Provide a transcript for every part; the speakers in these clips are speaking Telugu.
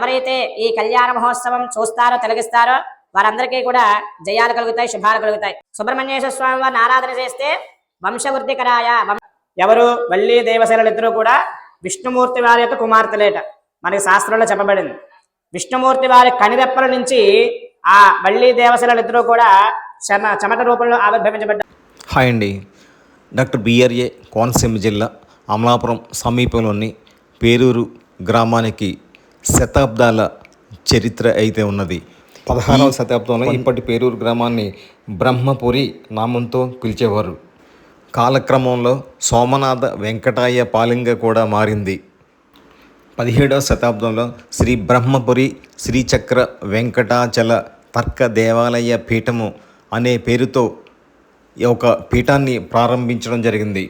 ఎవరైతే ఈ కళ్యాణ మహోత్సవం చూస్తారో తిలకిస్తారో వారందరికీ కూడా జయాలు కలుగుతాయి, శుభాలు కలుగుతాయి. సుబ్రహ్మణ్యేశ్వర స్వామి వారిని ఆరాధన చేస్తే వంశవృద్ధికరాయ. ఎవరు వల్లి దేవసేనలు ఇద్దరు కూడా విష్ణుమూర్తి వారి యొక్క కుమార్తెలేట. మనకి శాస్త్రంలో చెప్పబడింది. విష్ణుమూర్తి వారి కనిరెప్పల నుంచి ఆ వల్లి దేవసేనలు ఇద్దరు కూడా చెమట రూపంలో ఆవిర్భవించబడ్డారు. హాయ్ అండి, డాక్టర్ బిఆర్ఏ కోనసీమ జిల్లా అమలాపురం సమీపంలోని పేరూరు గ్రామానికి శతాబ్దాల చరిత్ర అయితే ఉన్నది. 16వ శతాబ్దంలో ఇప్పటి పేరూరు గ్రామాన్ని బ్రహ్మపురి నామంతో పిలిచేవారు. కాలక్రమంలో సోమనాథ వెంకటాయ పాలింగ కూడా మారింది. 17వ శతాబ్దంలో శ్రీ బ్రహ్మపురి శ్రీచక్ర వెంకటాచల తర్క దేవాలయ పీఠము అనే పేరుతో ఒక పీఠాన్ని ప్రారంభించడం జరిగింది.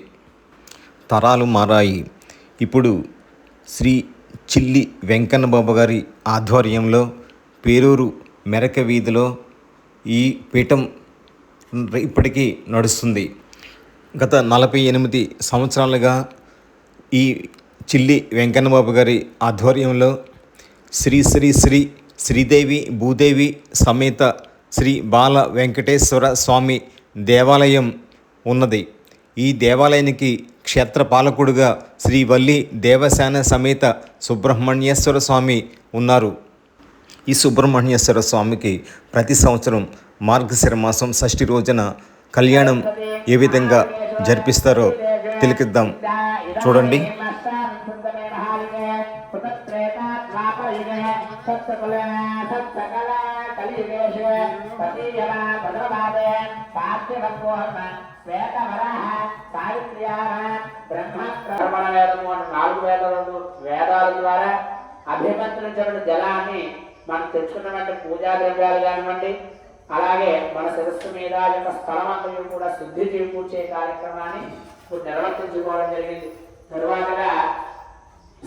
తరాలు మారాయి. ఇప్పుడు శ్రీ చిల్లి వెంకన్న బాబు గారి ఆధ్వర్యంలో పేరూరు మెరక వీధిలో ఈ పీఠం ఇప్పటికీ నడుస్తుంది. గత 48 సంవత్సరాలుగా ఈ చిల్లి వెంకన్నబాబు గారి ఆధ్వర్యంలో శ్రీ శ్రీ శ్రీ శ్రీదేవి భూదేవి సమేత శ్రీ బాల వెంకటేశ్వర స్వామి దేవాలయం ఉన్నది. ఈ దేవాలయానికి క్షేత్రపాలకుడుగా శ్రీ వల్లి దేవసేన సమేత సుబ్రహ్మణ్యేశ్వర స్వామి ఉన్నారు. ఈ సుబ్రహ్మణ్యేశ్వర స్వామికి ప్రతి సంవత్సరం మార్గశిర మాసం షష్ఠి రోజున కళ్యాణం ఏ విధంగా జరిపిస్తారో తిలకిద్దాం. చూడండి. వేదాల ద్వారా అభిమంత్రించిన జలాన్ని మనం తెచ్చుకున్నటువంటి పూజా ద్రవ్యాలు కానివ్వండి, అలాగే మన శిరస్సు మీద యొక్క స్థలమంతయు కూడా శుద్ధి చేకూర్చే కార్యక్రమాన్ని నిర్వర్తించుకోవడం జరిగింది. తరువాతగా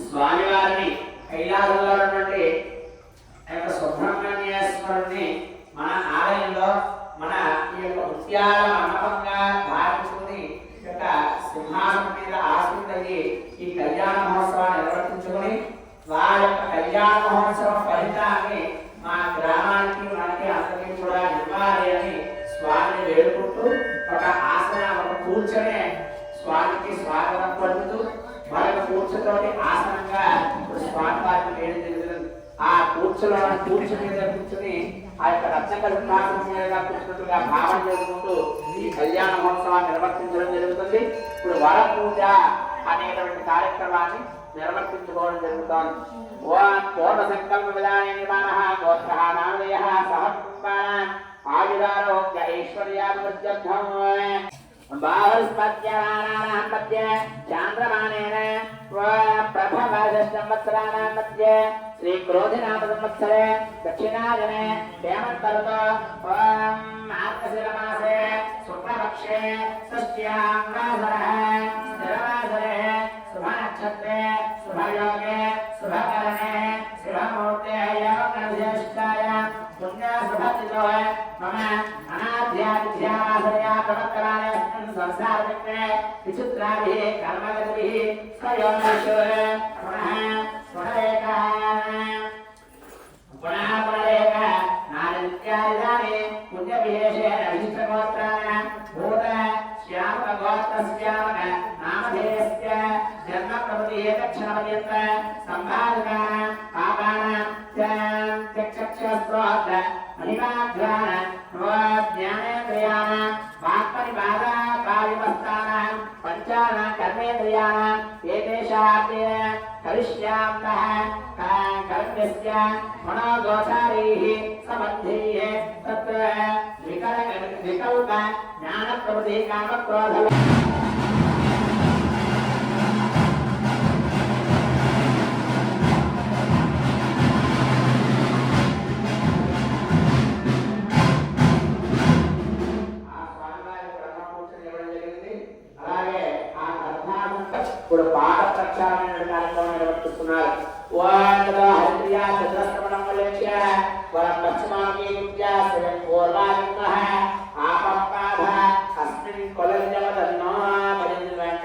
స్వామివారిని కైలాసంలో నుండి సుబ్రహ్మణ్యేశ్వరుని మన ఆలయంలో మన ఈ యొక్క ముత్యాల మండపంగా భావించుకుని యొక్క సింహాసనం మీద ఆసీనులయ్యి ఈ కళ్యాణ మహోత్సవాన్ని నిర్వర్తించుకుని వారి యొక్క కళ్యాణ మహోత్సవం ఫలితాన్ని మా గ్రామానికి మనకి అందరికీ కూడా ఇవ్వాలి అని స్వామిని వేడుకుంటూ ఒక ఆసనం ఒక కూర్చొని స్వామికి స్వాగతం పలుకుతూ మరొక కూర్చుతోటి ఆసనంగా స్వామి వారిని వేయడం జరుగుతుంది. ఆ కూర్చు మీద కూర్చుని ఆ యొక్క రత్నకల్పాసం మీద కూర్చున్నట్టుగా భావన చేసుకుంటూ ఈ కళ్యాణ మహోత్సవాన్ని నిర్వర్తించడం జరుగుతుంది. ఇప్పుడు వర పూజ అనేటువంటి కార్యక్రమాన్ని నిర్వర్తించుకోవడం జరుగుతోంది. ఓం పూర్ణ సంకల్ప విధాన నిర్మాణ గోత్ర నామయ సమర్పణ ఆయుధారోగ్య ఐశ్వర్యాభివృద్ధ్యర్థం బాహుస్పత్యానాం మధ్య చాంద్రమానేన ప్రభవదశంవత్సరాణాం మధ్య శ్రీ క్రోధినామ సంవత్సరే దక్షిణాయనే హేమంతరతో మార్గశిర మాసే శుక్లపక్షే షష్ఠ్యాం వాసరః స్థిరవాసరే శుభనక్షత్రే శుభయోగే శుభకరణే శుభముహూర్తే యోగవిశిష్టాయ పుణ్యశుభతిథో మమ అనాధ్యాదిధ్యావాసరయా ప్రవర్తనాయ సంసారచక్రే విచిత్రాభిः కర్మగతిభిः స్వయోగేశ్వర పునః పునరేక నానిత్యాదిదాని పుణ్యవిశేషేణ విశిష్టగోత్రాణ భూత శ్యామక గోత్ర శ్యామక నామధేయస్య జన్మ ప్రవృత్తి ఏకక్షణపర్యంత సంభావికాన పాపాన చక్షక్షస్త్రోత్ర మహిమాఘ్రాణ జ్ఞానేంద్రియాణ వాక్పరిపాద కావ్యవస్థాన పంచాన కర్మేంద్రియాణ ఏతేషార్తే కరిష్యామ్నః కర్మ్యస్య మనోదోషారైః సంబద్ధైః తత్ర వికల్ప జ్ఞాన ప్రవృత్తి కామక్రోధ ఇప్పుడు పాఠ ప్రక్షాళన కార్యక్రమం నిర్వర్తిస్తున్నారు. హరిప్రియా చంద్రశ్రవణం వలేచ్య వరం పశ్చిమాకి విద్యా స్వయం పూర్వాదిత్యః ఆపపాధ అస్మిన్ కొలజవదన్నో పరినిర్వాణ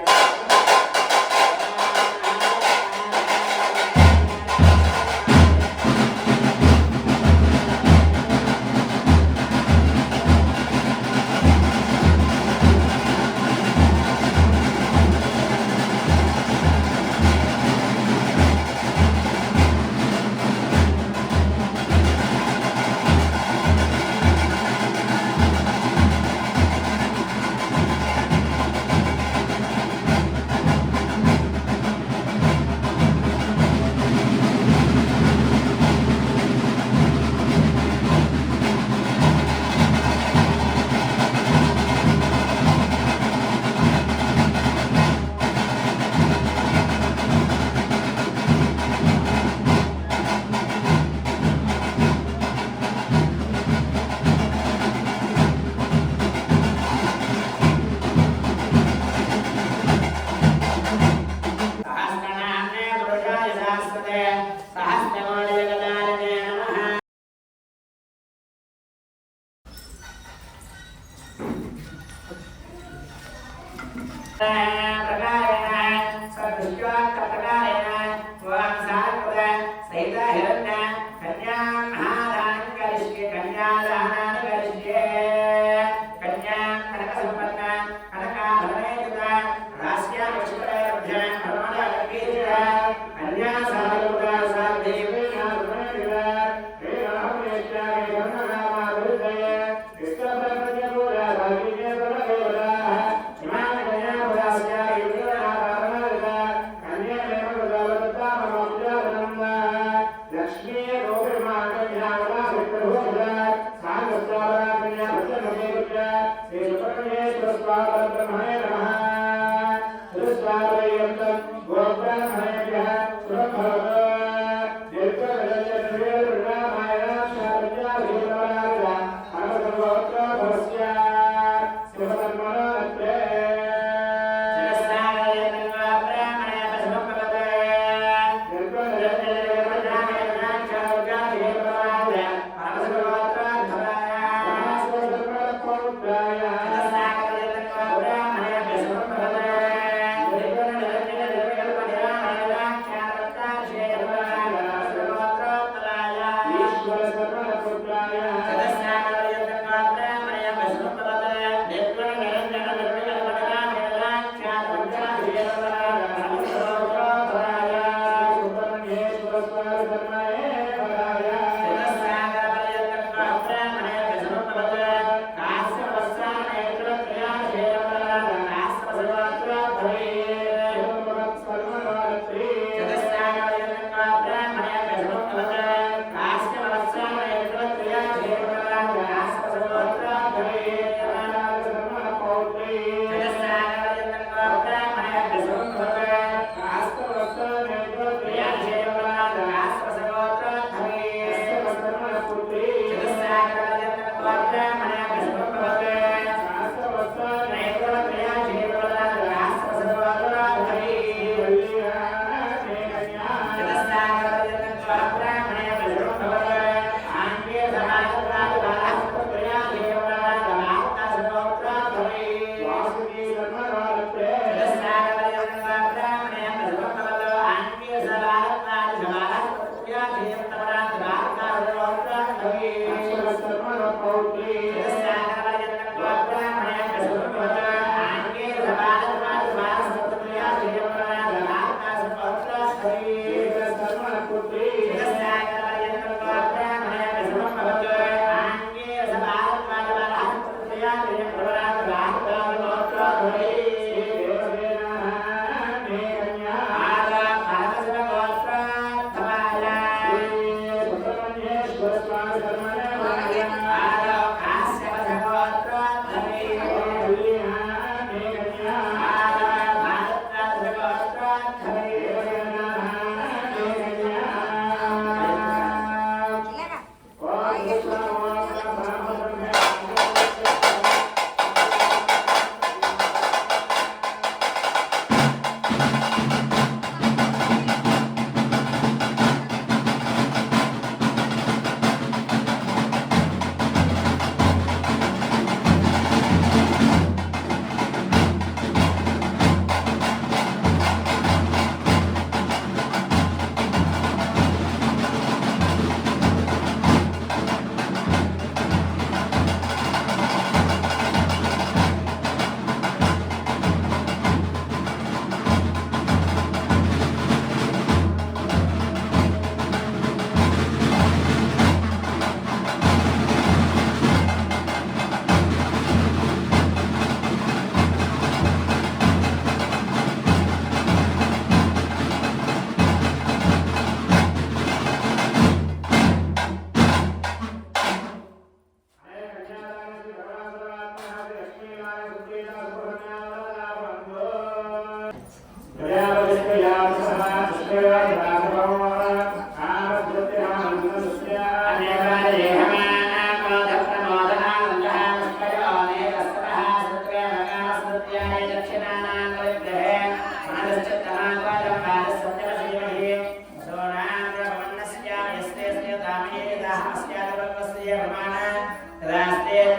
रास्ते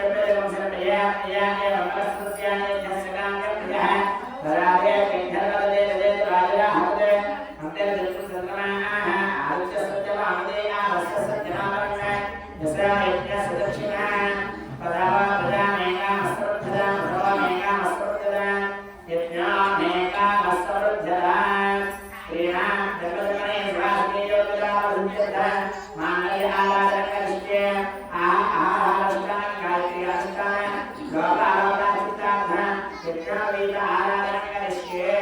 राजे केंद्रवदे दे राजा हते अंते जन्म चंद्रमाः आदित्य सत्यवामदे आवस्य सत्यनारायण यस्या यज्ञ सुदक्षिणा पदावा प्रजामेका मस्तुर्धरा भवामेका मस्तुर्धरा यज्ञामेका मस्तुर्धरा प्रिया जगदमणे स्वास्ति योगदा वृद्धता मानय आराधनकरिष्ये आहारष्टान गायत्री अष्टान गोपालोकाचिताध यज्ञवेद आराधनकरिष्ये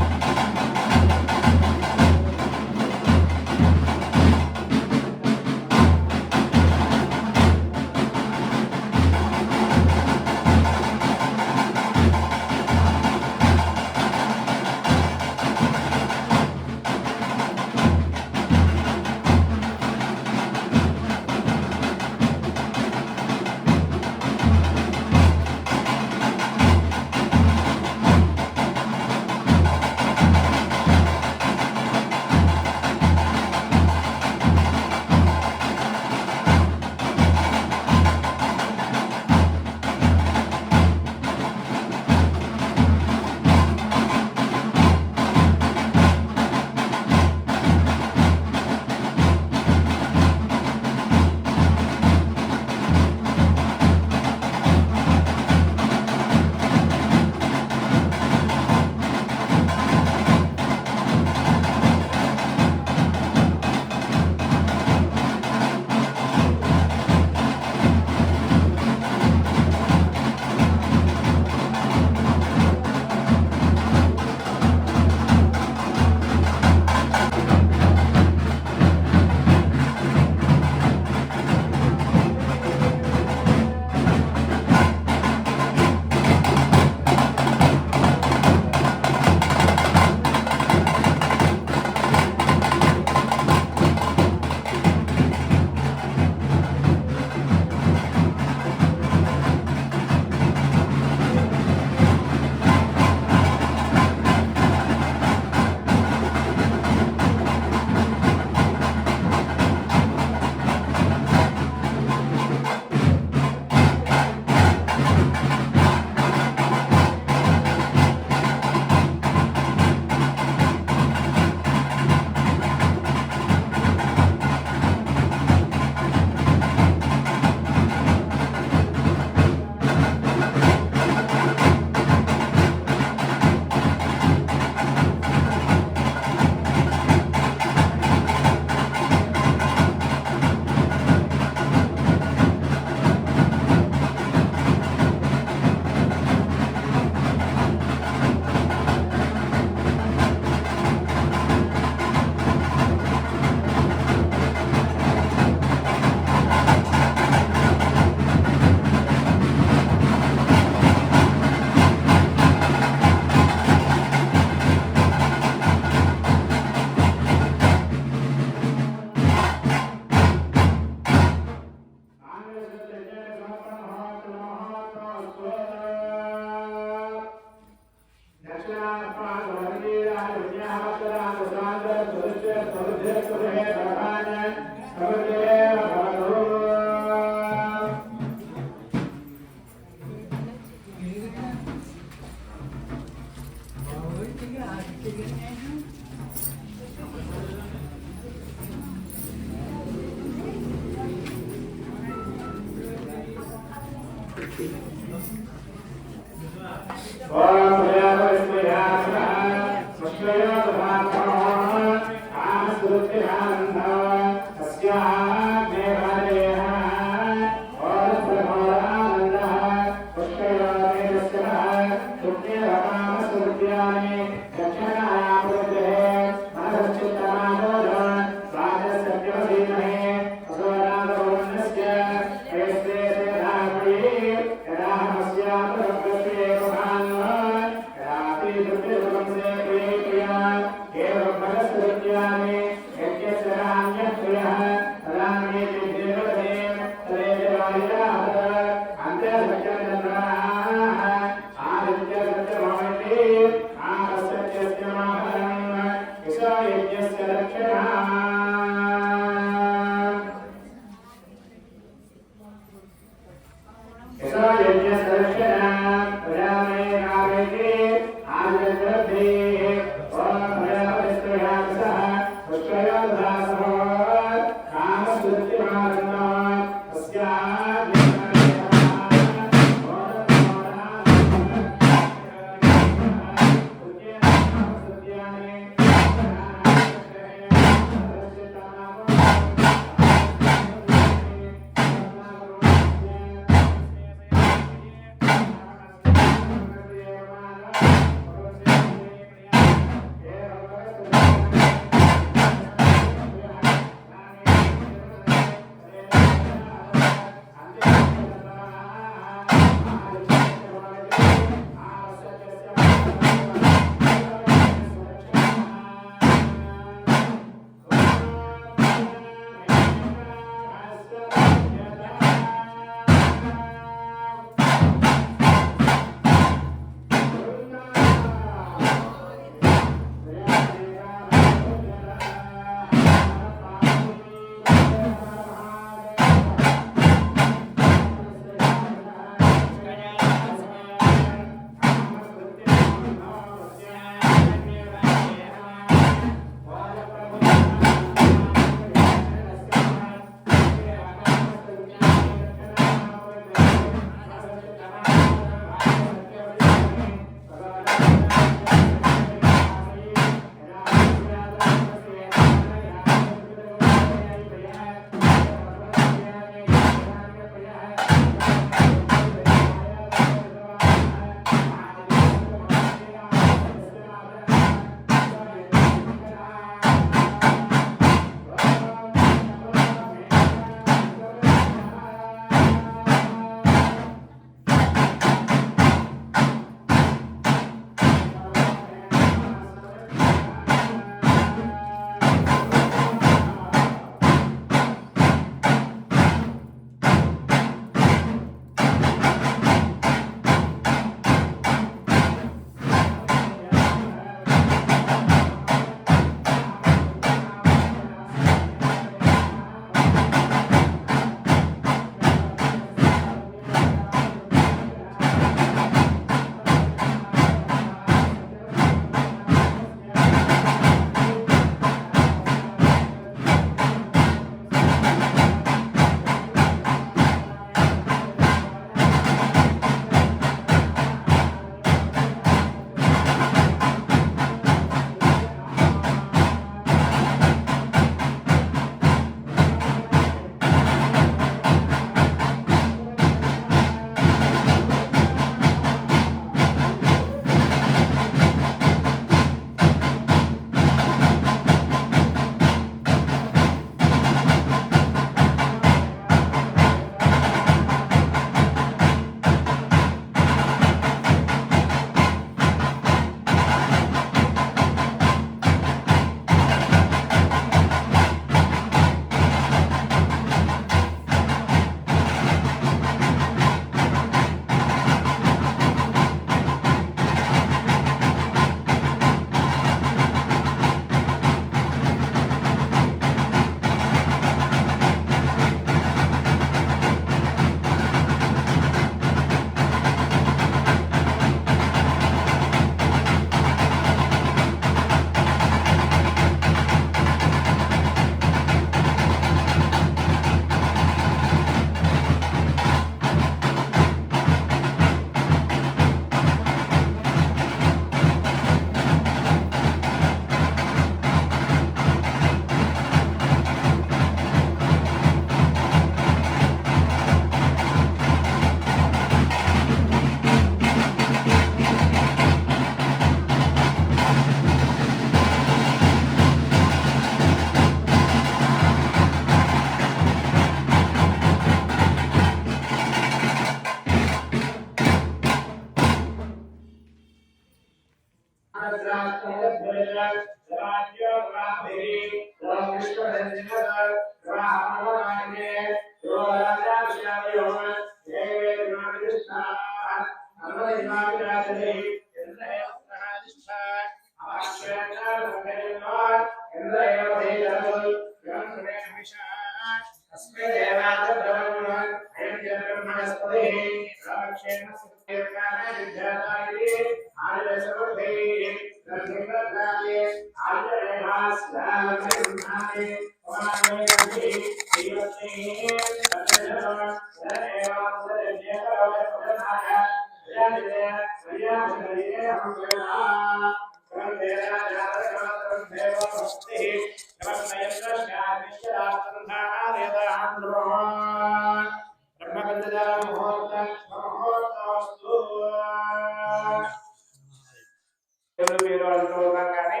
పేరు అంటూ ఉన్నాం కానీ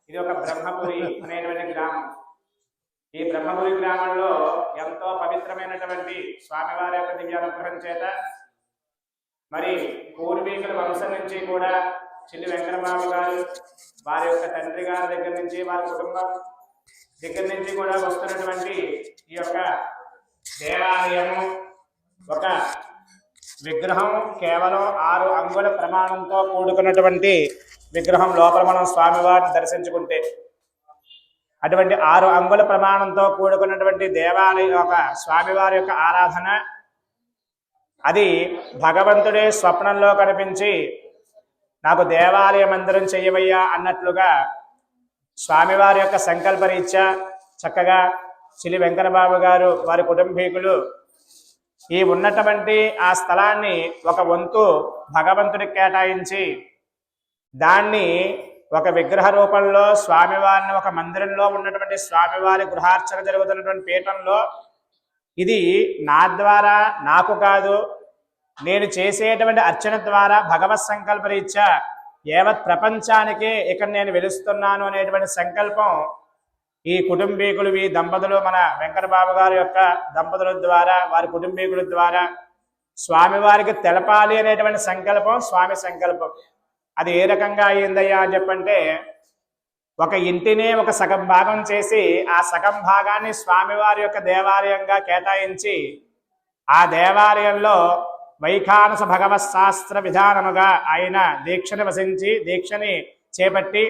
ఇది ఒక బ్రహ్మపురి అనేటువంటి గ్రామం. ఈ బ్రహ్మపురి గ్రామంలో ఎంతో పవిత్రమైనటువంటి స్వామివారి యొక్క దివ్యానుగ్రహం చేత మరి పూర్వీకుల వంశం నుంచి కూడా చిల్లి వెంకటబాబు గారు వారి యొక్క తండ్రి గారి దగ్గర నుంచి వారి కుటుంబం దగ్గర నుంచి కూడా వస్తున్నటువంటి ఈ యొక్క దేవాలయము ఒక విగ్రహం కేవలం 6 అంగుళ ప్రమాణంతో కూడుకున్నటువంటి విగ్రహం. లోపల మనం స్వామివారిని దర్శించుకుంటే అటువంటి 6 అంగుళ ప్రమాణంతో కూడుకున్నటువంటి దేవాలయం ఒక స్వామివారి యొక్క ఆరాధన, అది భగవంతుడే స్వప్నంలో కనిపించి నాకు దేవాలయ మందిరం చెయ్యవయ్యా అన్నట్లుగా స్వామివారి యొక్క సంకల్పరీత్యా చక్కగా చిలి వెంకటబాబు గారు వారి కుటుంబీకులు ఈ ఉన్నటువంటి ఆ స్థలాన్ని ఒక వంతు భగవంతుడికి కేటాయించి దాన్ని ఒక విగ్రహ రూపంలో స్వామివారిని ఒక మందిరంలో ఉన్నటువంటి స్వామివారి గృహార్చన జరుగుతున్నటువంటి పీఠంలో ఇది నా ద్వారా నాకు కాదు, నేను చేసేటువంటి అర్చన ద్వారా భగవత్ సంకల్పరీత్యా యావత్ ప్రపంచానికే ఇక్కడ నేను వెలుస్తున్నాను అనేటువంటి సంకల్పం ఈ కుటుంబీకులు ఈ దంపతులు మన వెంకటబాబు గారి యొక్క దంపతుల ద్వారా వారి కుటుంబీకుల ద్వారా స్వామివారికి తెలపాలి అనేటువంటి సంకల్పం స్వామి సంకల్పం. అది ఏ రకంగా అయ్యిందయ్యా అని చెప్పంటే ఒక ఇంటినే ఒక సగం భాగం చేసి ఆ సగం భాగాన్ని స్వామివారి యొక్క దేవాలయంగా కేటాయించి ఆ దేవాలయంలో వైఖానస భగవత్ శాస్త్ర విధానముగా ఆయన దీక్షని చేపట్టి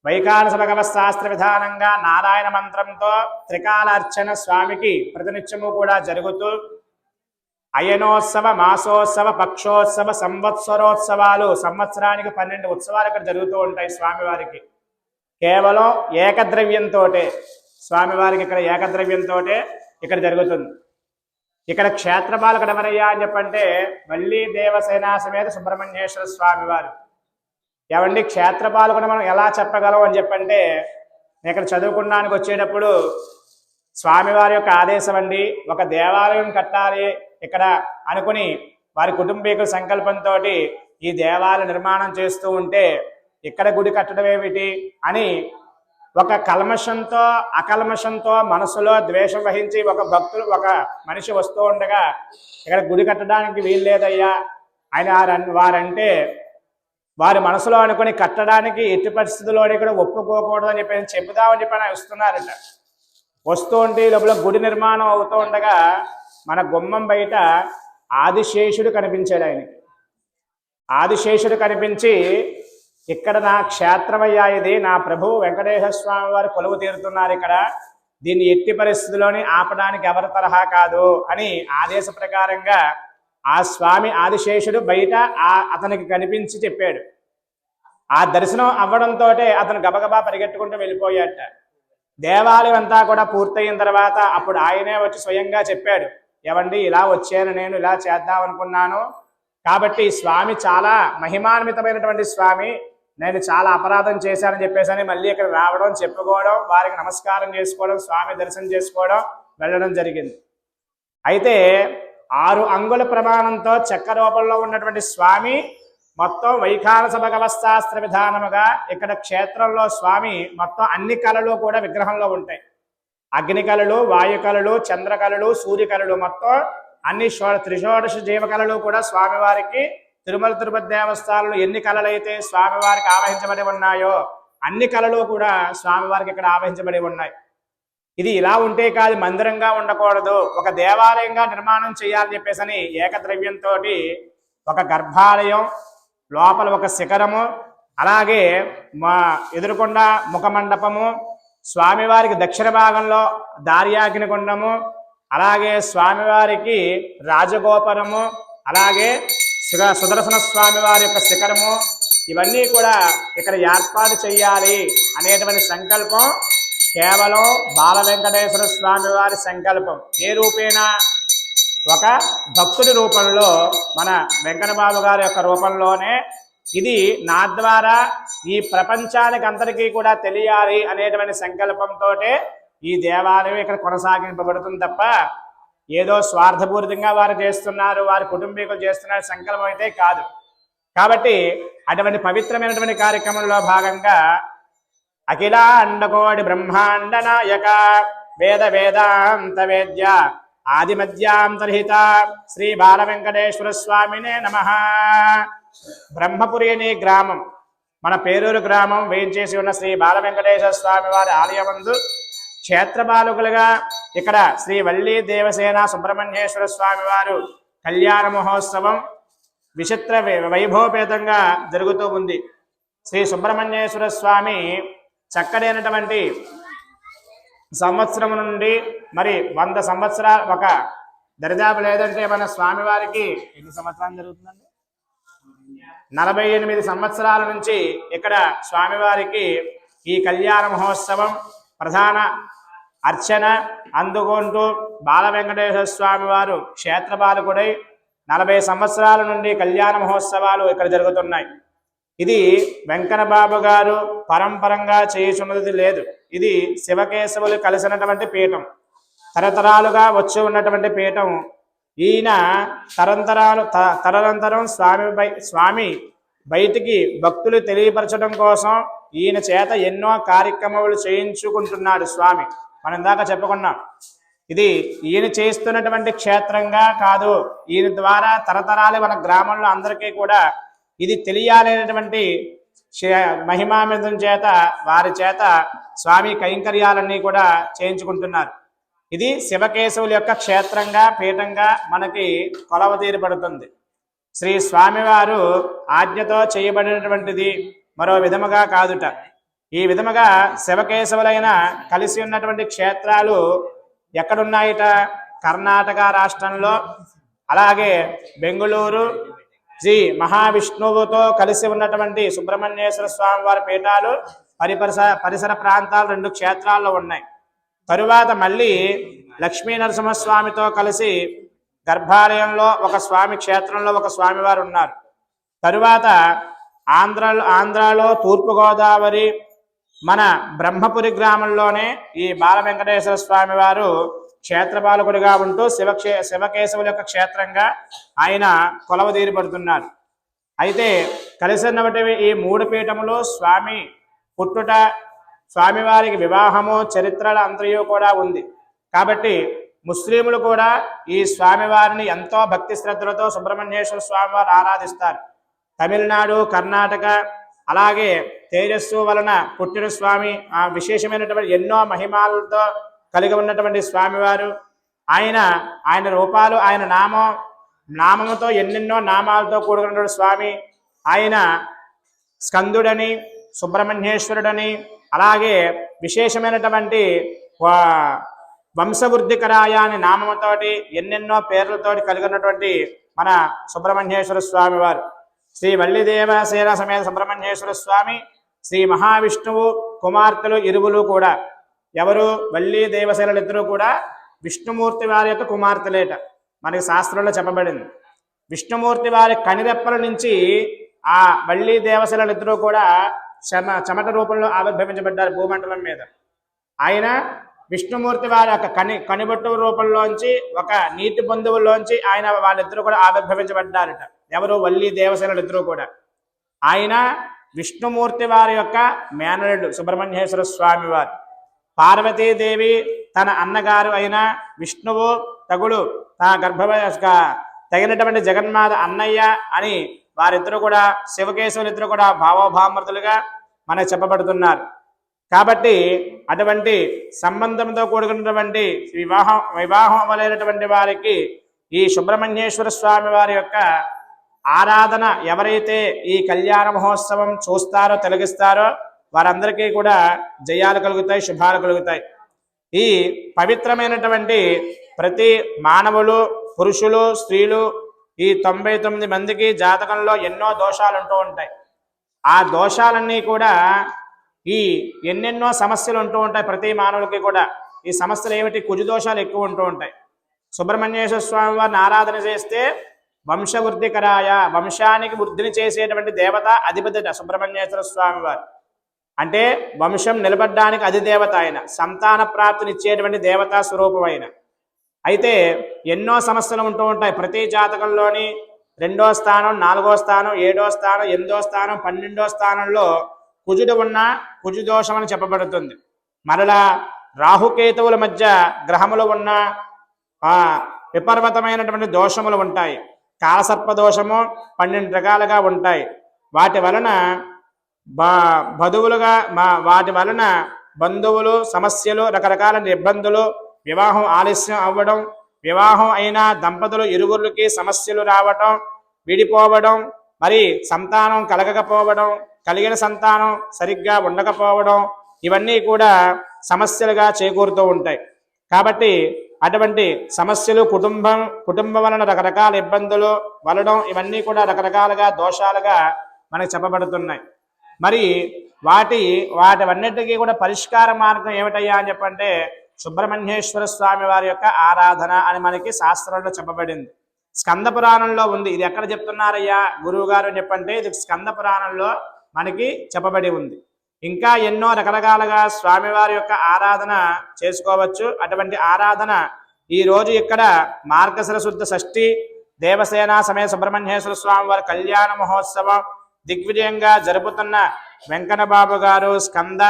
వైఖానస భగవత్ శాస్త్ర విధానంగా నారాయణ మంత్రంతో త్రికాల అర్చన స్వామికి ప్రతినిత్యము కూడా జరుగుతూ అయనోత్సవ మాసోత్సవ పక్షోత్సవ సంవత్సరోత్సవాలు సంవత్సరానికి 12 ఉత్సవాలు ఇక్కడ జరుగుతూ ఉంటాయి స్వామివారికి. కేవలం ఏకద్రవ్యంతో స్వామివారికి ఇక్కడ ఏకద్రవ్యంతో ఇక్కడ జరుగుతుంది. ఇక్కడ క్షేత్రపాలకుడు ఎవరయ్యా అని చెప్పంటే వల్లి దేవసేనా సమేత సుబ్రహ్మణ్యేశ్వర స్వామివారు. ఏమండి క్షేత్రపాలకుడు మనం ఎలా చెప్పగలం అని చెప్పంటే ఇక్కడ చదువుకున్నానికి వచ్చేటప్పుడు స్వామివారి యొక్క ఆదేశం అండి, ఒక దేవాలయం కట్టాలి ఇక్కడ అనుకుని వారి కుటుంబీకుల సంకల్పంతో ఈ దేవాలయ నిర్మాణం చేస్తూ ఉంటే ఇక్కడ గుడి కట్టడం ఏమిటి అని ఒక కల్మషంతో అకల్మషంతో మనసులో ద్వేషం వహించి ఒక మనిషి వస్తూ ఉండగా ఇక్కడ గుడి కట్టడానికి వీలు లేదయ్యా ఆయన వారంటే వారి మనసులో అనుకుని కట్టడానికి ఎట్టి పరిస్థితుల్లోనే ఇక్కడ ఒప్పుకోకూడదు అని చెప్పి చెబుదామని చెప్పి ఆయన వస్తున్నారట. వస్తూ ఉంటే లోపల గుడి నిర్మాణం అవుతూ ఉండగా మన గుమ్మం బయట ఆదిశేషుడు కనిపించాడు. ఆయనకి ఆదిశేషుడు కనిపించి ఇక్కడ నా క్షేత్రమయ్యా, ఇది నా ప్రభు వెంకటేశ్వర స్వామి వారు కొలువు తీరుతున్నారు, ఇక్కడ దీన్ని ఎట్టి పరిస్థితుల్లోని ఆపడానికి ఎవరి తరహా కాదు అని ఆదేశ ప్రకారంగా ఆ స్వామి ఆదిశేషుడు బయట అతనికి కనిపించి చెప్పాడు. ఆ దర్శనం అవ్వడంతో అతను గబగబా పరిగెట్టుకుంటూ వెళ్ళిపోయాట. దేవాలయం అంతా కూడా పూర్తయిన తర్వాత అప్పుడు ఆయనే వచ్చి స్వయంగా చెప్పాడు, ఏమండి ఇలా వచ్చాను, నేను ఇలా చేద్దాం అనుకున్నాను, కాబట్టి స్వామి చాలా మహిమాన్వితమైనటువంటి స్వామి, నేను చాలా అపరాధం చేశానని చెప్పేసి మళ్ళీ ఇక్కడ రావడం, చెప్పుకోవడం, వారికి నమస్కారం చేసుకోవడం, స్వామి దర్శనం చేసుకోవడం, వెళ్ళడం జరిగింది. అయితే 6 అంగుళ ప్రమాణంతో చెక్క రూపంలో ఉన్నటువంటి స్వామి మొత్తం వైఖానస భగవత్ శాస్త్ర విధానముగా ఇక్కడ క్షేత్రంలో స్వామి మొత్తం అన్ని కళలు కూడా విగ్రహంలో ఉంటాయి. అగ్ని కళలు, వాయు కళలు, చంద్ర కళలు, సూర్య కళలు, మొత్తం అన్ని త్రిషోడశ జీవకళలు కూడా స్వామివారికి తిరుమల తిరుపతి దేవస్థానంలో ఎన్ని కళలైతే స్వామివారికి ఆవహించబడి ఉన్నాయో అన్ని కళలు కూడా స్వామివారికి ఇక్కడ ఆవహించబడి ఉన్నాయి. ఇది ఇలా ఉంటే కాదు, మందిరంగా ఉండకూడదు, ఒక దేవాలయంగా నిర్మాణం చేయాలని చెప్పేసి ఏకద్రవ్యంతో ఒక గర్భాలయం, లోపల ఒక శిఖరము, అలాగే మా ఎదురుకొండ ముఖమండపము, స్వామివారికి దక్షిణ భాగంలో దార్యాగ్నికొండము, అలాగే స్వామివారికి రాజగోపురము, అలాగే సుదర్శన స్వామివారి యొక్క శిఖరము, ఇవన్నీ కూడా ఇక్కడ ఏర్పాటు చేయాలి అనేటువంటి సంకల్పం కేవలం బాల వెంకటేశ్వర స్వామి వారి సంకల్పం. ఏ రూపేణ? ఒక భక్తుడి రూపంలో, మన వెంకటబాబు గారి యొక్క రూపంలోనే ఇది నా ద్వారా ఈ ప్రపంచానికి అందరికీ కూడా తెలియాలి అనేటువంటి సంకల్పంతో ఈ దేవాలయం ఇక్కడ కొనసాగింపబడుతుంది తప్ప ఏదో స్వార్థపూరితంగా వారు చేస్తున్నారు, వారి కుటుంబీకులు చేస్తున్నారు సంకల్పం అయితే కాదు. కాబట్టి అటువంటి పవిత్రమైనటువంటి కార్యక్రమంలో భాగంగా అఖిలాండకోటి బ్రహ్మాండ నాయక వేద వేదాంత వేద్య ఆది మధ్యాంతర్హిత శ్రీ బాల వెంకటేశ్వర స్వామినే నమః. బ్రహ్మపురి అనే గ్రామం, మన పేరూరు గ్రామం వేయించేసి ఉన్న శ్రీ బాల వెంకటేశ్వర స్వామి వారి ఆలయమందు క్షేత్రపాలకులుగా ఇక్కడ శ్రీ వల్లి దేవసేన సుబ్రహ్మణ్యేశ్వర స్వామి వారు కళ్యాణ మహోత్సవం విచిత్ర వైభవపేతంగా జరుగుతూ ఉంది. శ్రీ సుబ్రహ్మణ్యేశ్వర స్వామి చక్కడైనటువంటి సంవత్సరం నుండి మరి 100 సంవత్సరాలు, ఒక దరిదాపు లేదంటే మన స్వామివారికి ఎన్ని సంవత్సరాలు జరుగుతుందండి? 48 సంవత్సరాల నుంచి ఇక్కడ స్వామివారికి ఈ కళ్యాణ మహోత్సవం ప్రధాన అర్చన అందుకుంటూ బాల వెంకటేశ్వర స్వామి వారు క్షేత్రపాలకుడై 40 సంవత్సరాల నుండి కళ్యాణ మహోత్సవాలు ఇక్కడ జరుగుతున్నాయి. ఇది వెంకటబాబు గారు పరంపరంగా చేయుచున్నది లేదు. ఇది శివకేశవులు కలిసినటువంటి పీఠం, తరతరాలుగా వచ్చి ఉన్నటువంటి పీఠం. ఈయన తదనంతరం స్వామి బయటికి భక్తులు తెలియపరచడం కోసం ఈయన చేత ఎన్నో కార్యక్రమాలు చేయించుకుంటున్నాడు స్వామి. మనం ఇందాక చెప్పుకున్నాం, ఇది ఈయన చేస్తున్నటువంటి క్షేత్రంగా కాదు, ఈయన ద్వారా తరతరాలు మన గ్రామంలో అందరికీ కూడా ఇది తెలియాలనేటువంటి మహిమామితం చేత వారి చేత స్వామి కైంకర్యాలన్నీ కూడా చేయించుకుంటున్నారు. ఇది శివకేశవుల యొక్క క్షేత్రంగా పీఠంగా మనకి కొలవ తీరబడుతుంది. శ్రీ స్వామివారు ఆజ్ఞతో చేయబడినటువంటిది, మరో విధముగా కాదుట. ఈ విధముగా శివకేశవులైన కలిసి ఉన్నటువంటి క్షేత్రాలు ఎక్కడున్నాయిట? కర్ణాటక రాష్ట్రంలో, అలాగే బెంగుళూరు శ్రీ మహావిష్ణువుతో కలిసి ఉన్నటువంటి సుబ్రహ్మణ్యేశ్వర స్వామి వారి పీఠాలు పరిసర ప్రాంతాలు 2 క్షేత్రాల్లో ఉన్నాయి. తరువాత మళ్ళీ లక్ష్మీ నరసింహస్వామితో కలిసి గర్భాలయంలో ఒక స్వామి క్షేత్రంలో ఒక స్వామివారు ఉన్నారు. తరువాత ఆంధ్రాలో తూర్పుగోదావరి మన బ్రహ్మపురి గ్రామంలోనే ఈ బాల వెంకటేశ్వర స్వామి వారు క్షేత్రపాలకుడిగా ఉంటూ శివకేశవుల యొక్క క్షేత్రంగా ఆయన కొలవ తీరబడుతున్నారు. అయితే కలిసి ఉన్నటువంటి ఈ 3 పీఠములు స్వామి పుట్టుట, స్వామివారికి వివాహము, చరిత్రల అంతయు కూడా ఉంది. కాబట్టి ముస్లింలు కూడా ఈ స్వామివారిని ఎంతో భక్తి శ్రద్ధలతో సుబ్రహ్మణ్యేశ్వర స్వామివారు ఆరాధిస్తారు. తమిళనాడు, కర్ణాటక, అలాగే తేజస్సు వలన పుట్టిన స్వామి, ఆ విశేషమైనటువంటి ఎన్నో మహిమాలతో కలిగి ఉన్నటువంటి స్వామివారు. ఆయన రూపాలు, ఆయన నామముతో ఎన్నెన్నో నామాలతో కూడుకున్నటువంటి స్వామి. ఆయన స్కందుడని, సుబ్రహ్మణ్యేశ్వరుడని, అలాగే విశేషమైనటువంటి వంశవృద్ధికరాయ అనే నామముతోటి ఎన్నెన్నో పేర్లతోటి కలిగినటువంటి మన సుబ్రహ్మణ్యేశ్వర స్వామి వారు. శ్రీ వల్లిదేవసేన సమేత సుబ్రహ్మణ్యేశ్వర స్వామి, శ్రీ మహావిష్ణువు కుమార్తెలు ఇరువులు కూడా. ఎవరు? వల్లి దేవసేనలు ఇద్దరు కూడా విష్ణుమూర్తి వారి యొక్క కుమార్తెలేట. మనకి శాస్త్రంలో చెప్పబడింది. విష్ణుమూర్తి వారి కనిరెప్పల నుంచి ఆ వల్లి దేవసేనలు ఇద్దరు కూడా చెమట రూపంలో ఆవిర్భవించబడ్డారు భూమండలం మీద. ఆయన విష్ణుమూర్తి వారి యొక్క కనిబొట్టు రూపంలోంచి, ఒక నీటి బంధువుల్లోంచి ఆయన వాళ్ళిద్దరూ కూడా ఆవిర్భవించబడ్డారట. ఎవరు? వల్లి దేవసేనలు ఇద్దరు కూడా. ఆయన విష్ణుమూర్తి వారి యొక్క మేనల్లుడు సుబ్రహ్మణ్యేశ్వర స్వామి వారు. పార్వతీదేవి తన అన్నగారు అయిన విష్ణువు తగుడు తగినటువంటి జగన్మాత అన్నయ్య అని వారిద్దరూ కూడా, శివకేశవులు ఇద్దరు కూడా భావోభామృతులుగా మనకు చెప్పబడుతున్నారు. కాబట్టి అటువంటి సంబంధంతో కూడుకున్నటువంటి వివాహం అవ్వలేనటువంటి వారికి ఈ సుబ్రహ్మణ్యేశ్వర స్వామి వారి యొక్క ఆరాధన ఎవరైతే ఈ కళ్యాణ మహోత్సవం చూస్తారో తిలకిస్తారో వారందరికీ కూడా జయాలు కలుగుతాయి, శుభాలు కలుగుతాయి. ఈ పవిత్రమైనటువంటి ప్రతి మానవులు, పురుషులు, స్త్రీలు ఈ 99 మందికి జాతకంలో ఎన్నో దోషాలు ఉంటూ ఉంటాయి. ఆ దోషాలన్నీ కూడా ఈ ఎన్నెన్నో సమస్యలు ఉంటూ ఉంటాయి ప్రతి మానవులకి కూడా. ఈ సమస్యలు ఏమిటి? కుజు దోషాలు ఎక్కువ ఉంటూ ఉంటాయి. సుబ్రహ్మణ్యేశ్వర స్వామి వారిని ఆరాధన చేస్తే వంశవృద్ధికరాయ, వంశానికి వృద్ధిని చేసేటువంటి దేవత అధిపతి సుబ్రహ్మణ్యేశ్వర స్వామి వారు. అంటే వంశం నిలబడడానికి అధిదేవత ఆయన, సంతాన ప్రాప్తినిచ్చేటువంటి దేవతా స్వరూపం ఆయన. అయితే ఎన్నో సమస్యలు ఉంటూ ఉంటాయి ప్రతి జాతకంలోని. 2వ స్థానం, 4వ స్థానం, 7వ స్థానం, 8వ స్థానం, 12వ స్థానంలో కుజుడు ఉన్న కుజు దోషం అని చెప్పబడుతుంది. మరలా రాహుకేతువుల మధ్య గ్రహములు ఉన్న విపర్వతమైనటువంటి దోషములు ఉంటాయి. కాలసర్ప దోషము 12 రకాలుగా ఉంటాయి. వాటి వలన వాటి వలన బంధువులు, సమస్యలు, రకరకాల ఇబ్బందులు, వివాహం ఆలస్యం అవ్వడం, వివాహం అయిన దంపతులు ఇరువురికి సమస్యలు రావటం, విడిపోవడం, మరి సంతానం కలగకపోవడం, కలిగిన సంతానం సరిగ్గా ఉండకపోవడం, ఇవన్నీ కూడా సమస్యలుగా చేకూరుతూ ఉంటాయి. కాబట్టి అటువంటి సమస్యలు కుటుంబం వలన రకరకాల ఇబ్బందులు వలడం, ఇవన్నీ కూడా రకరకాలుగా దోషాలుగా మనకు చెప్పబడుతున్నాయి. మరి వాటివన్నిటికీ కూడా పరిష్కార మార్గం ఏమిటయ్యా అని చెప్పంటే సుబ్రహ్మణ్యేశ్వర స్వామి వారి యొక్క ఆరాధన అని మనకి శాస్త్రంలో చెప్పబడింది. స్కంద పురాణంలో ఉంది. ఇది ఎక్కడ చెప్తున్నారయ్యా గురువు గారు అని చెప్పంటే ఇది స్కంద పురాణంలో మనకి చెప్పబడి ఉంది. ఇంకా ఎన్నో రకరకాలుగా స్వామివారి యొక్క ఆరాధన చేసుకోవచ్చు. అటువంటి ఆరాధన ఈ రోజు ఇక్కడ మార్గశిర శుద్ధ షష్ఠి దేవసేన సమేత సుబ్రహ్మణ్యేశ్వర స్వామి వారి కళ్యాణ మహోత్సవం దిగ్విజయంగా జరుపుతున్న వెంకన్నబాబు గారు స్కంద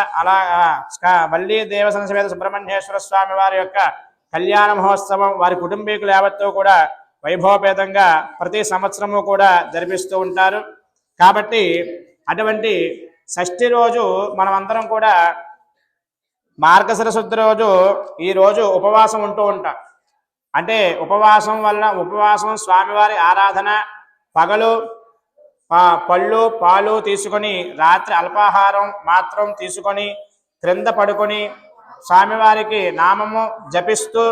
వల్లి దేవసేన సమేత సుబ్రహ్మణ్యేశ్వర స్వామి వారి యొక్క కళ్యాణ మహోత్సవం వారి కుటుంబీకులు యావత్తు కూడా వైభవపేతంగా ప్రతి సంవత్సరము కూడా జరిపిస్తూ ఉంటారు. కాబట్టి అటువంటి షష్ఠి రోజు మనమందరం కూడా మార్గశిర శుద్ధ రోజు ఈ రోజు ఉపవాసం ఉంటూ ఉంటాం. అంటే ఉపవాసం స్వామివారి ఆరాధన, పగలు పళ్ళు పాలు తీసుకొని రాత్రి అల్పాహారం మాత్రం తీసుకొని క్రింద పడుకొని స్వామివారికి నామము జపిస్తూ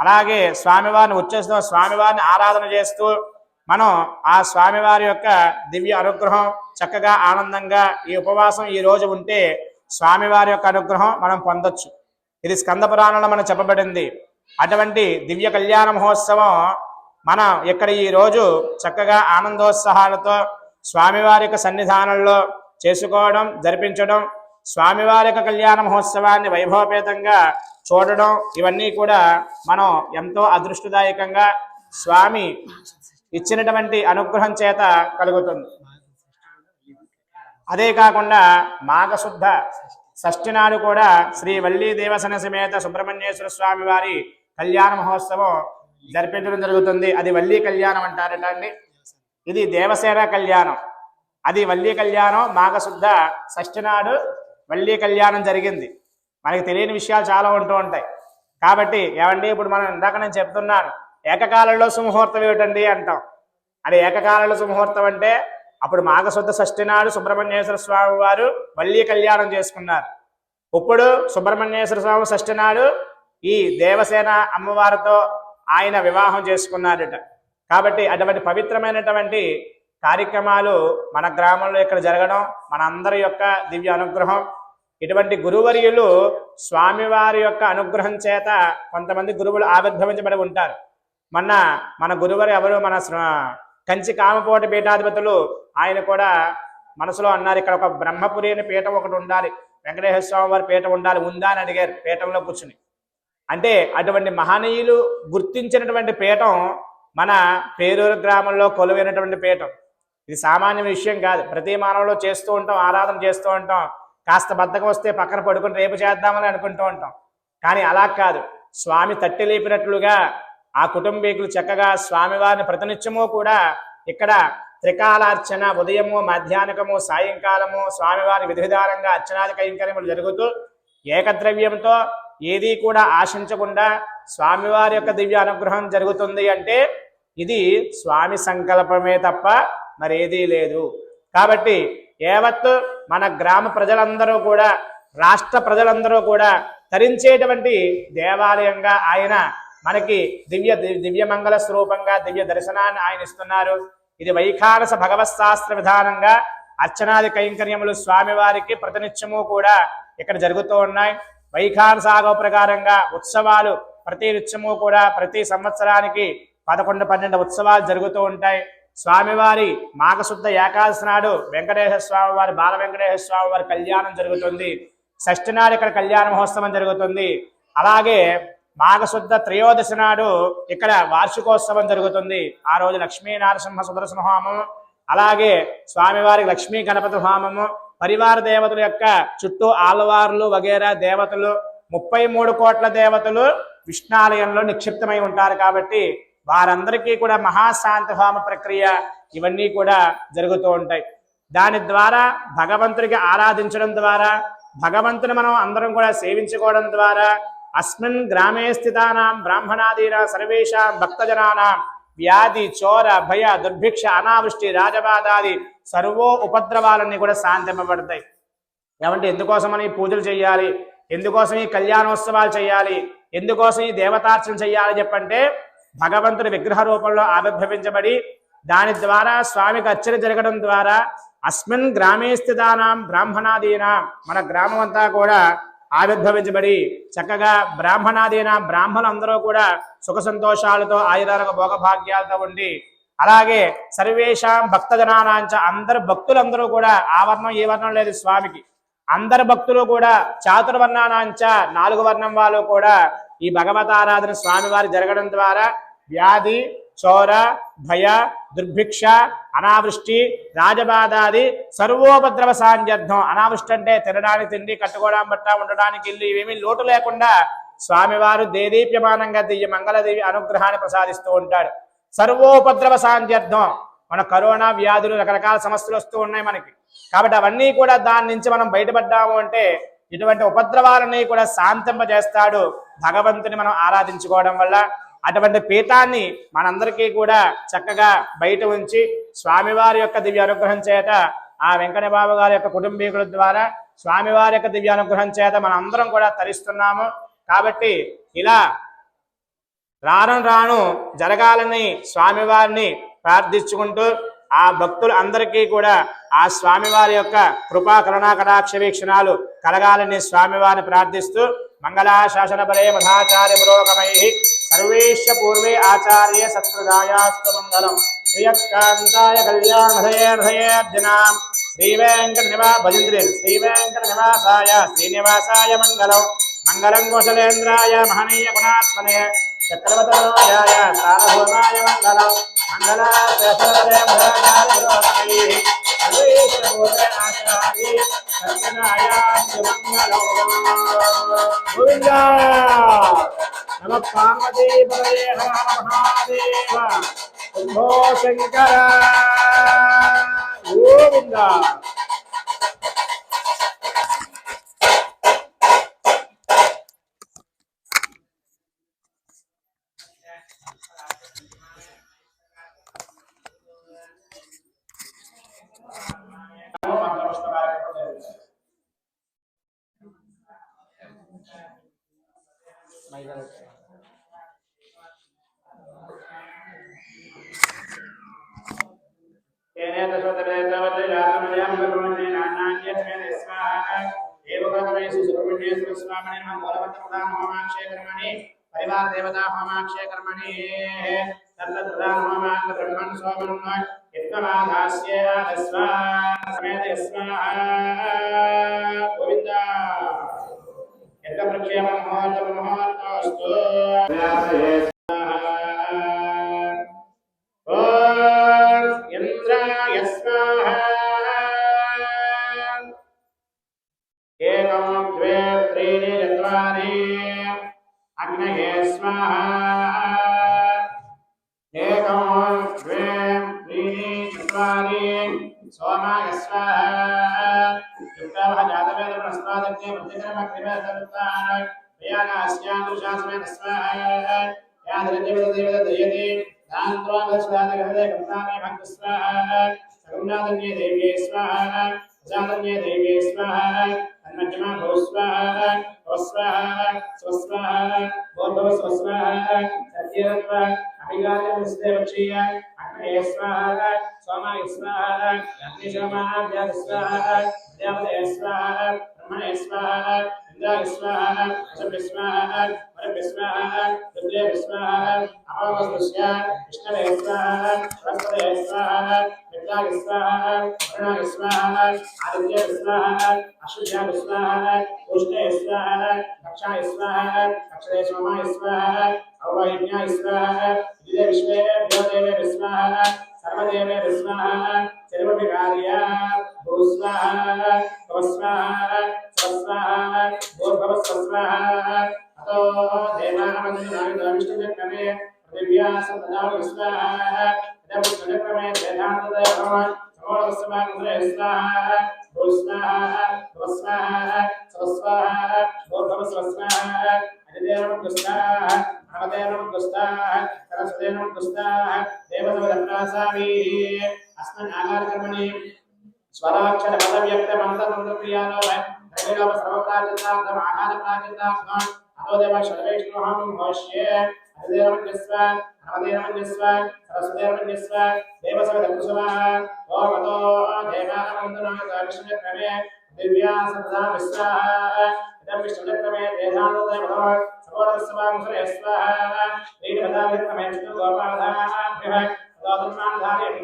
అలాగే స్వామివారిని ఉచ్చేస్తూ స్వామివారిని ఆరాధన చేస్తూ మనం ఆ స్వామివారి యొక్క దివ్య అనుగ్రహం చక్కగా ఆనందంగా ఈ ఉపవాసం ఈ రోజు ఉంటే స్వామివారి యొక్క అనుగ్రహం మనం పొందొచ్చు. ఇది స్కంద పురాణంలో మనం చెప్పబడింది. అటువంటి దివ్య కళ్యాణ మహోత్సవం మనం ఇక్కడ ఈ రోజు చక్కగా ఆనందోత్సాహాలతో స్వామివారి యొక్క సన్నిధానంలో చేసుకోవడం, జరిపించడం, స్వామివారి యొక్క కళ్యాణ మహోత్సవాన్ని వైభవపేతంగా చూడడం, ఇవన్నీ కూడా మనం ఎంతో అదృష్టదాయకంగా స్వామి ఇచ్చినటువంటి అనుగ్రహం చేత కలుగుతుంది. అదే కాకుండా మాఘశుద్ధ షష్ఠి నాడు కూడా శ్రీ వల్లి దేవసేన సమేత సుబ్రహ్మణ్యేశ్వర స్వామి వారి కళ్యాణ మహోత్సవం జరిపించడం జరుగుతుంది. అది వల్లి కళ్యాణం అంటారట అండి. ఇది దేవసేన కళ్యాణం, అది వల్లి కళ్యాణం. మాఘశుద్ధ షష్ఠి నాడు వల్లి కళ్యాణం జరిగింది. మనకి తెలియని విషయాలు చాలా ఉంటూ ఉంటాయి. కాబట్టి ఏమండి ఇప్పుడు మనం ఇందాక నేను చెప్తున్నాను ఏకకాలంలో సుముహూర్తం ఏమిటండి అంటాం. అది ఏకకాలంలో సుముహూర్తం అంటే అప్పుడు మాఘశుద్ధ షష్ఠి నాడు సుబ్రహ్మణ్యేశ్వర స్వామి వారు వల్లి కళ్యాణం చేసుకున్నారు. ఇప్పుడు సుబ్రహ్మణ్యేశ్వర స్వామి షష్ఠి నాడు ఈ దేవసేన అమ్మవారితో ఆయన వివాహం చేసుకున్నారట. కాబట్టి అటువంటి పవిత్రమైనటువంటి కార్యక్రమాలు మన గ్రామంలో ఇక్కడ జరగడం మనందరి యొక్క దివ్య అనుగ్రహం. ఇటువంటి గురువర్యులు స్వామివారి యొక్క అనుగ్రహం చేత కొంతమంది గురువులు ఆవిర్భవించబడి ఉంటారు. మన గురువారు ఎవరు? మన కంచి కామపోటి పీఠాధిపతులు ఆయన కూడా మనసులో అన్నారు, ఇక్కడ ఒక బ్రహ్మపురి అనే పీఠం ఒకటి ఉండాలి, వెంకటేశ్వర స్వామి వారి పీఠం ఉండాలి, ఉందా అని అడిగారు పీఠంలో కూర్చుని. అంటే అటువంటి మహనీయులు గుర్తించినటువంటి పీఠం మన పేరూరు గ్రామంలో కొలువైనటువంటి పీఠం. ఇది సామాన్య విషయం కాదు. ప్రతి మానవులు చేస్తూ ఉంటాం, ఆరాధన చేస్తూ ఉంటాం. కాస్త బద్ధకం వస్తే పక్కన పడుకుని రేపు చేద్దామని అనుకుంటూ ఉంటాం. కానీ అలా కాదు, స్వామి తట్టి లేపినట్లుగా ఆ కుటుంబీకులు చక్కగా స్వామివారిని ప్రతినిత్యము కూడా ఇక్కడ త్రికాలార్చన ఉదయము మధ్యాహ్నకము సాయంకాలము స్వామివారి విధి విధానంగా అర్చనాది కైంకర్యములు జరుగుతూ ఏకద్రవ్యంతో ఏదీ కూడా ఆశించకుండా స్వామివారి యొక్క దివ్య అనుగ్రహం జరుగుతుంది అంటే ఇది స్వామి సంకల్పమే తప్ప మరేదీ లేదు. కాబట్టి యావత్తు మన గ్రామ ప్రజలందరూ కూడా రాష్ట్ర ప్రజలందరూ కూడా తరించేటువంటి దేవాలయంగా ఆయన మనకి దివ్యమంగళ స్వరూపంగా దివ్య దర్శనాన్ని ఆయన ఇస్తున్నారు. ఇది వైఖానస భగవత్ శాస్త్ర విధానంగా అర్చనాది కైంకర్యములు స్వామివారికి ప్రతినిత్యము కూడా ఇక్కడ జరుగుతూ ఉన్నాయి. వైఖానసాగో ప్రకారంగా ఉత్సవాలు ప్రతి నిత్యము కూడా ప్రతి సంవత్సరానికి 11-12 ఉత్సవాలు జరుగుతూ ఉంటాయి. స్వామివారి మాఘశుద్ధ ఏకాదశి నాడు వెంకటేశ్వర స్వామి వారి బాల వెంకటేశ్వర స్వామి వారి కళ్యాణం జరుగుతుంది. షష్ఠి నాడు ఇక్కడ కళ్యాణ మహోత్సవం జరుగుతుంది. అలాగే మాఘశుద్ధ త్రయోదశి నాడు ఇక్కడ వార్షికోత్సవం జరుగుతుంది. ఆ రోజు లక్ష్మీ నరసింహ సుదర్శన హోమం, అలాగే స్వామివారికి లక్ష్మీ గణపతి హోమము, పరివార దేవతల యొక్క చుట్టూ ఆళ్వార్లు వగేరా దేవతలు 33 కోట్ల దేవతలు విష్ణాలయంలో నిక్షిప్తమై ఉంటారు. కాబట్టి వారందరికీ కూడా మహాశాంతి హోమ ప్రక్రియ ఇవన్నీ కూడా జరుగుతూ ఉంటాయి. దాని ద్వారా భగవంతుడికి ఆరాధించడం ద్వారా భగవంతుని మనం అందరం కూడా సేవించుకోవడం ద్వారా అస్మిన్ గ్రామే స్థితానాం బ్రాహ్మణాదీనా సర్వేషాం భక్తజనానాం వ్యాధి చోర భయ దుర్భిక్ష అనావృష్టి రాజబాధాది సర్వో ఉపద్రవాలన్నీ కూడా శాంతింపబడతాయి. ఏమంటే ఎందుకోసమని పూజలు చేయాలి, ఎందుకోసం ఈ కళ్యాణోత్సవాలు చేయాలి, ఎందుకోసం ఈ దేవతార్చన చేయాలి చెప్పంటే భగవంతుడి విగ్రహ రూపంలో ఆవిర్భవించబడి దాని ద్వారా స్వామికి అర్చన జరగడం ద్వారా అస్మిన్ గ్రామే స్థితానాం బ్రాహ్మణాదీనాం మన గ్రామం అంతా కూడా ఆవిర్భవించబడి చక్కగా బ్రాహ్మణాదీనాం బ్రాహ్మణులందరూ కూడా సుఖ సంతోషాలతో ఆయురారోగ భోగభాగ్యాలతో ఉండి అలాగే సర్వేషాం భక్తజనానాంచ అందరు భక్తులందరూ కూడా ఆ వర్ణం ఏ వర్ణం లేదు స్వామికి, అందరు భక్తులు కూడా చాతుర్వర్ణానాంచ 4 వర్ణం వాళ్ళు కూడా ఈ భగవతారాధన స్వామివారి జరగడం ద్వారా వ్యాధి చోర భయ దుర్భిక్ష అనావృష్టి రాజబాధాది సర్వోపద్రవ సాంజర్థం. అనావృష్టి అంటే తినడానికి తిండి, కట్టుకోవడం బట్ట, ఉండడానికి ఇల్లు, ఇవేమీ లోటు లేకుండా స్వామివారు దేదీప్యమానంగా దివ్య మంగళ దివ్య అనుగ్రహాన్ని ప్రసాదిస్తూ ఉంటాడు. సర్వోపద్రవ సాంజర్థం మన కరోనా వ్యాధులు రకరకాల సమస్యలు వస్తూ ఉన్నాయి మనకి. కాబట్టి అవన్నీ కూడా దాని నుంచి మనం బయటపడ్డాము అంటే ఇటువంటి ఉపద్రవాలని కూడా శాంతింపజేస్తాడు భగవంతుని మనం ఆరాధించుకోవడం వల్ల. అటువంటి పీఠాన్ని మనందరికీ కూడా చక్కగా బయట ఉంచి స్వామివారి యొక్క దివ్య అనుగ్రహం చేత ఆ వెంకటబాబు గారి యొక్క కుటుంబీకుల ద్వారా స్వామివారి యొక్క దివ్య అనుగ్రహం చేత మనం అందరం కూడా తరిస్తున్నాము. కాబట్టి ఇలా రాను రాను జరగాలని స్వామివారిని ప్రార్థించుకుంటూ ఆ భక్తులు అందరికీ కూడా ఆ స్వామివారి యొక్క కృపా కరుణా కటాక్ష వీక్షణాలు కలగాలని స్వామివారిని ప్రార్థిస్తూ మంగళాశాసన బలే మధాచార్య పురోగమై సర్వేశ్వ పూర్వే ఆచార్య సత్ప్రదాయాస్తు మంగళం శ్రీయకాంతాయ కళ్యాణహయేర్హయేర్జనాం శ్రీవేంకట భజంత్రి శ్రీవేంకట నివాసాయ శ్రీనివాసాయ మంగళం మంగళం కోశలేంద్రాయ మహనీయ గుణాత్మనే చక్రవర్తనాయ సార్వభౌమాయ మంగళం మంగళాశాసన గోవింద నమ పార్వతీపదే హర మహాదేవ శంభో శంకర గోవింద. परिवार देवता होमाक्षय कर्मणि तत्प्रधान होमांग ब्रह्मण सोमन् इत्तमाधास्य आदस्वा समेत स्वाहा गोविंदा यत्प्रक्षेम मुहूर्तोस्तु ओम इंद्राय स्वाहा एकं द्वे त्रीणि चत्वारि अग्नये स्वाहा एकं द्वे त्रीणि चत्वारि स्वाहादि सोमाय स्वाहा युक्तावः जातवेद प्रस्वादज्ञे प्रतिक्रमक्रिमतरुत्तान प्रियानास्यान्दुशासनेन स्वाहा यादृज्यवदेवदयते दानत्वादस्वादगहदे कृतामे भक्त स्वाहा सगुणादन्ये देव्ये स्वाहा जातन्ये देव्ये स्वाहा अन्मध्यमा भो स्वाहा स्वाहा स्वस्वाहा भोर्भव स्वस्वाहा सत्यरत्व अभिगायमस्तेवक्षीय अग्नये स्वाहा सोमाय स्वाहा अग्निशोमाभ्याः स्वाहा देवते स्वाहा ब्रह्मणे स्वाहा इंद्राय स्वाहा वसुभ्य स्वाहा वरुभ्य स्वाहा रुद्रे स्वाहा अमावस्या विष्णवे स्वाहा बृहस्पतये स्वाहा मित्राय स्वाहा वरुणाय स्वाहा आदित्य स्वाहा अश्विन्याय स्वाहा उष्णे स्वाहा दक्षाय स्वाहा दक्षिणे सोमाय स्वाहा अवहिन्याय स्वाहा विदे विश्वे देवदेवे स्वाहा सर्वदेवे स्वाहा सर्वविकार्या भूस्वाहा भवस्वाहा स्वस्वाहा भूर्भव स्वस्वाहा अतो देवानामन्दिराविष्णुचक्रमे पृथिव्या सतताव स्वाहा इदमुष्णुचक्रमे वेदान्तदय भगवान् समोरस्वाहा स्वाहा भूस्वाहा भवस्वाहा स्वस्वाहा भूर्भव स्वस्वाहा अदिदेवमुद्गुस्ताः अवदेवमुद्गुस्ताः सरस्वतीमुद्गुस्ताः देवदेवदत्तासामीः अस्मिन् आकारकर्मणि स्वराक्षर पदव्यक्त मंत्रप्रियालो रविलोप सर्वप्राचितार्थम आहारप्राचितार्थम अतोदेव सर्वेष्णुहं भोष्ये अधिदेवमन्यस्व नवदेवमन्यस्व सरस्वतीमन्यस्व देवसवदत्तुसवः ओम अतो देवानमन्तनागविष्णुक्रमे दिव्या सदा विश्वाहा इदं विष्णुक्रमे वेदान्तदय भगवान् समोरस्वांसरे स्वाहा रीडपदाविक्रमे विष्णुगोपाधाभ्यः तदोन्मानधारे स्वाहा कृष्ण आक्रमण श्रीराम वरदान स्पसे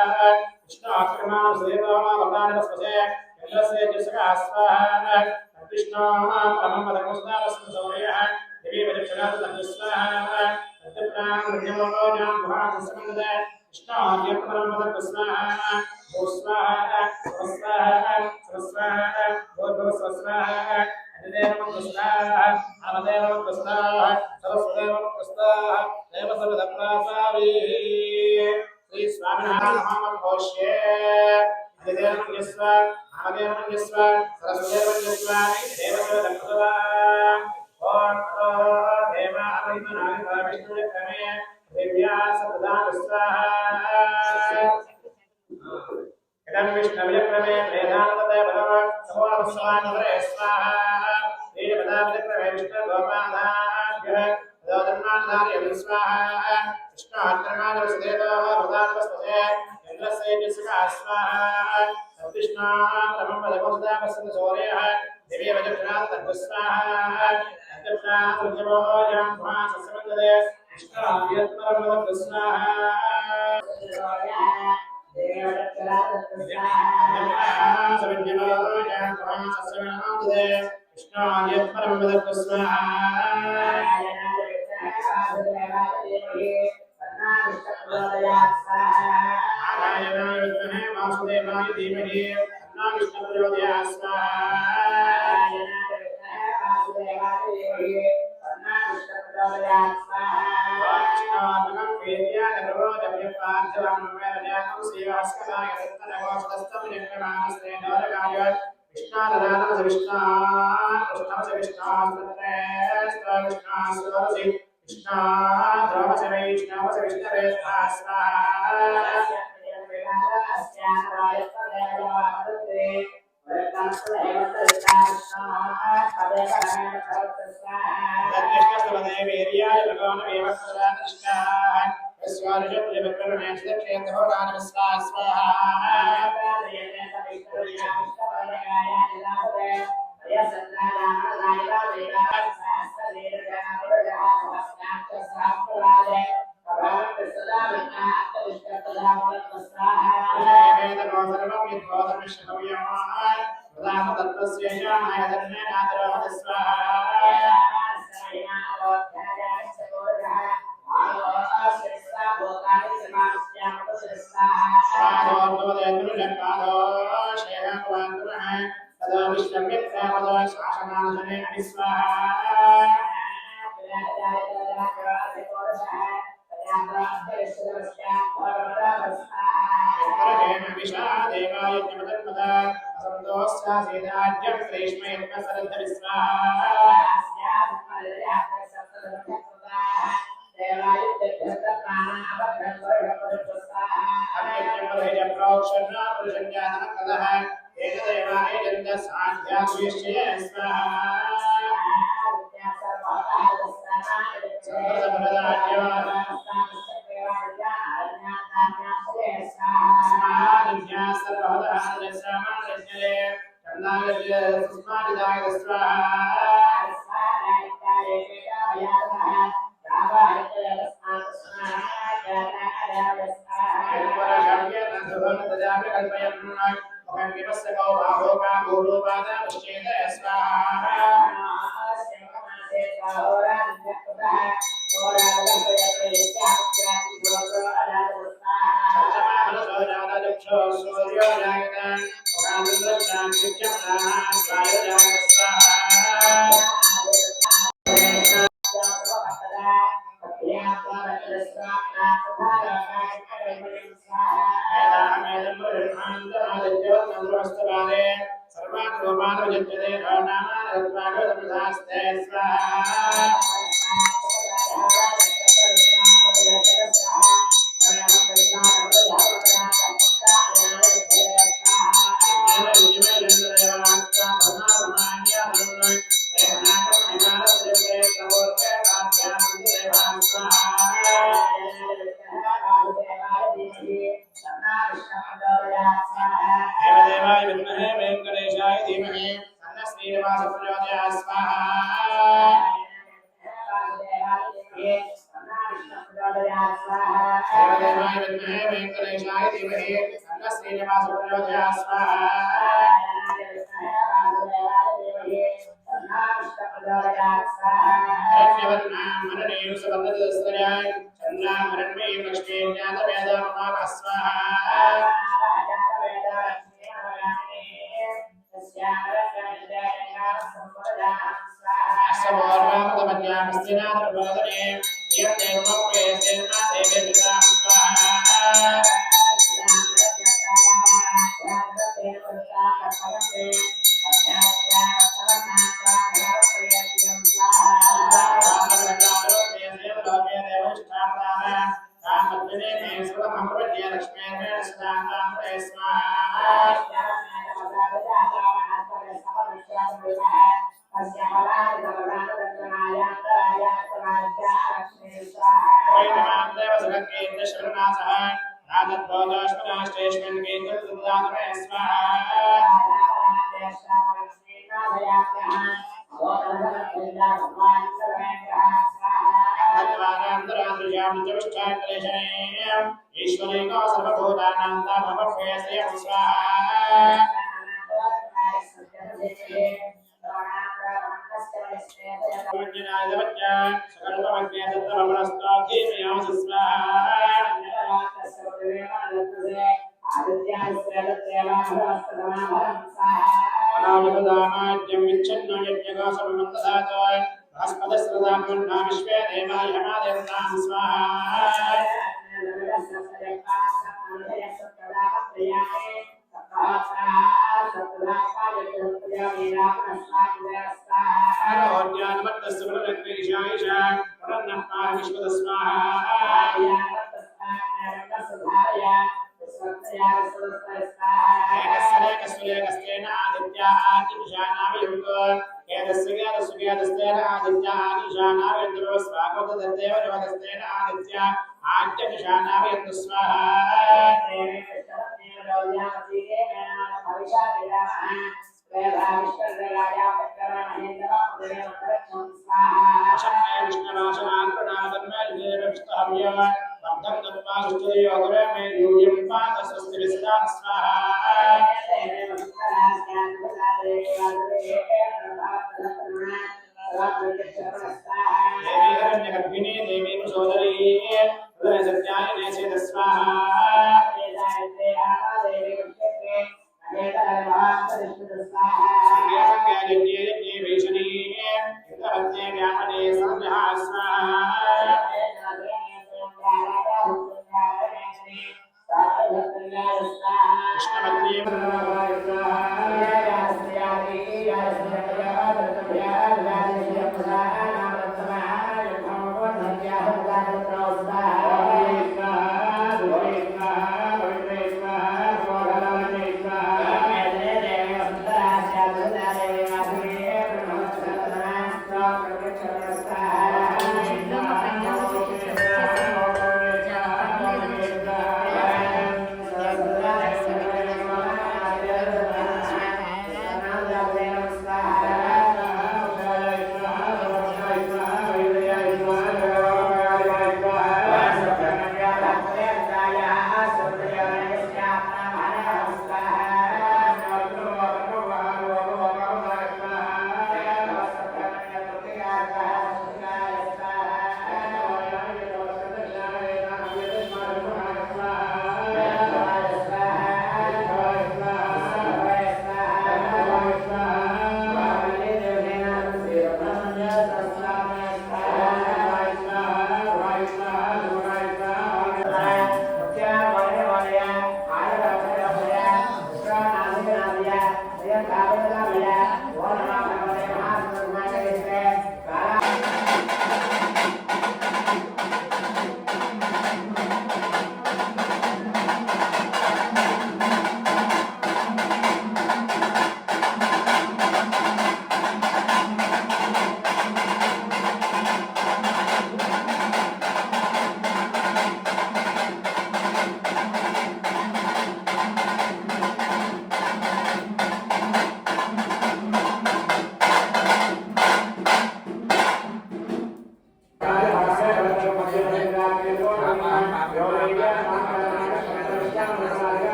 इंद्रसे जिसका स्वाहा कृष्ण परम पदमुस्तार सुसौर्यः देवी वदक्षणात् तस्वाहा तत्प्राण नमो जाम भास समन्दे कृष्ण आद्य परम पद स्वाहा स्वाहा स्वाहा स्वाहा भूर्भुव स्वाहा अधिदेवं स्वाहा अवदेवं स्वाहा सरस्वतीं स्वाहा देवसर्वदत्तासावीः श्री स्वामिनारायण भोष्ये अधिदेवमन्यस्व अवदेवमन्यस्व सरस्वतीमन्यस्व देवसर्वदत्तवा ओम अतो देवामहिमनाय विष्णुक्रमे दिव्या सदा स्वाहा इदं विष्णुक्रमे वेदान्तदय भगवान् समोरस्वानवरे स्वाहा वीरपदाविक्रमे विष्णुगोपाधाभ्यः तदोन्मानधारे स्वाहा कृष्ण आक्रमणवसुदेवः वरदानवस्पते इंद्रस्य जिसका स्वाहा कृष्ण परमं पदमुस्तावसुसौर्यः देवी वदक्षणात् तस्वाहा तत्प्राण नमो जाम भास समन्दे कृष्ण आद्य परमं स्वाहा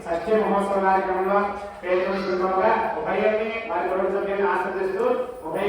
సత్య మహోత్సవ కార్యక్రమంలో పేర్కొంటుగా ఉభయని వారి కుటుంబ సభ్యులను ఆస్వాదిస్తూ ఉభయ